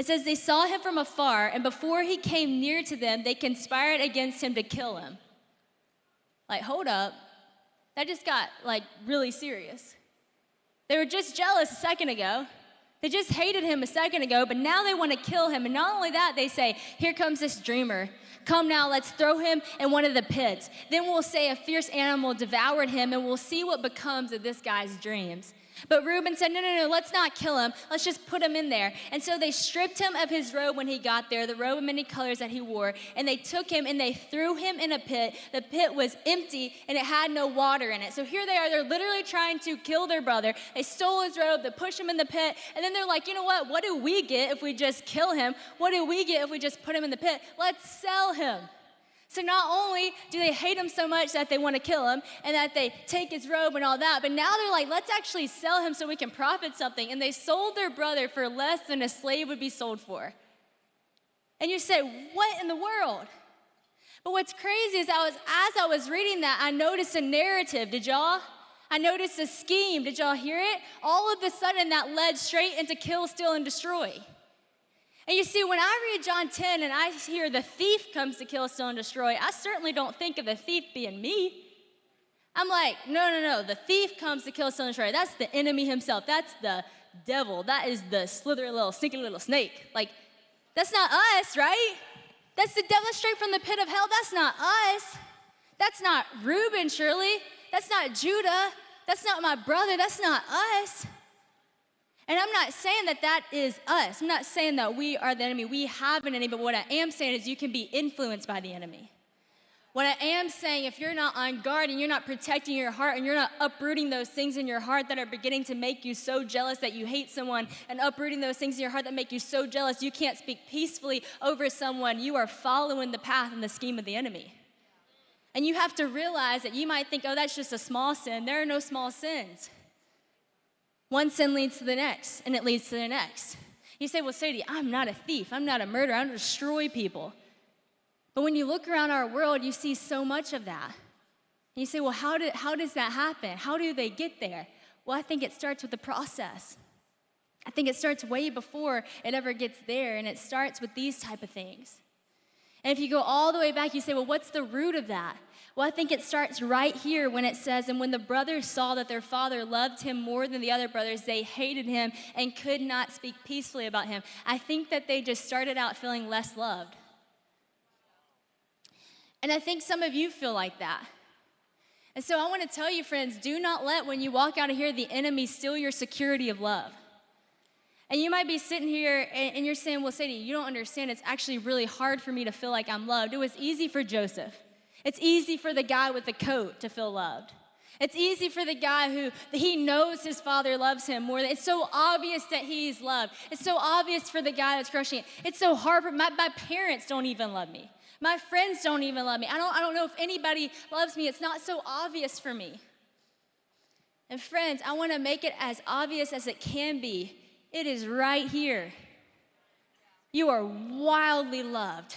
says they saw him from afar, and before he came near to them, they conspired against him to kill him. Like, hold up. That just got, really serious. They were just jealous a second ago. They just hated him a second ago, but now they want to kill him. And not only that, they say, here comes this dreamer. Come now, let's throw him in one of the pits. Then we'll say a fierce animal devoured him, and we'll see what becomes of this guy's dreams. But Reuben said, no, let's not kill him. Let's just put him in there. And so they stripped him of his robe when he got there, the robe of many colors that he wore, and they took him and they threw him in a pit. The pit was empty and it had no water in it. So here they are, they're literally trying to kill their brother. They stole his robe, they pushed him in the pit, and then they're like, you know what? What do we get if we just kill him? What do we get if we just put him in the pit? Let's sell him. So not only do they hate him so much that they want to kill him and that they take his robe and all that, but now they're like, let's actually sell him so we can profit something. And they sold their brother for less than a slave would be sold for. And you say, what in the world? But what's crazy is as I was reading that, I noticed a narrative. Did y'all? I noticed a scheme. Did y'all hear it? All of a sudden that led straight into kill, steal, and destroy. And you see, when I read John 10 and I hear the thief comes to kill, steal, and destroy, I certainly don't think of the thief being me. I'm like, no, the thief comes to kill, steal, and destroy. That's the enemy himself. That's the devil. That is the slithery little, sneaky little snake. That's not us, right? That's the devil straight from the pit of hell. That's not us. That's not Reuben, surely. That's not Judah. That's not my brother. That's not us. And I'm not saying that that is us. I'm not saying that we are the enemy. We have an enemy, but what I am saying is you can be influenced by the enemy. What I am saying, if you're not on guard and you're not protecting your heart and you're not uprooting those things in your heart that are beginning to make you so jealous that you hate someone, and uprooting those things in your heart that make you so jealous you can't speak peacefully over someone, you are following the path and the scheme of the enemy. And you have to realize that you might think, oh, that's just a small sin. There are no small sins. One sin leads to the next, and it leads to the next. You say, well, Sadie, I'm not a thief. I'm not a murderer. I don't destroy people. But when you look around our world, you see so much of that. And you say, well, how does that happen? How do they get there? Well, I think it starts with the process. I think it starts way before it ever gets there, and it starts with these type of things. And if you go all the way back, you say, well, what's the root of that? Well, I think it starts right here when it says, and when the brothers saw that their father loved him more than the other brothers, they hated him and could not speak peacefully about him. I think that they just started out feeling less loved. And I think some of you feel like that. And so I want to tell you, friends, do not let, when you walk out of here, the enemy steal your security of love. And you might be sitting here and you're saying, well, Sadie, you don't understand. It's actually really hard for me to feel like I'm loved. It was easy for Joseph. It's easy for the guy with the coat to feel loved. It's easy for the guy who he knows his father loves him more. It's so obvious that he's loved. It's so obvious for the guy that's crushing it. It's so hard for my parents don't even love me. My friends don't even love me. I don't know if anybody loves me. It's not so obvious for me. And friends, I want to make it as obvious as it can be. It is right here. You are wildly loved.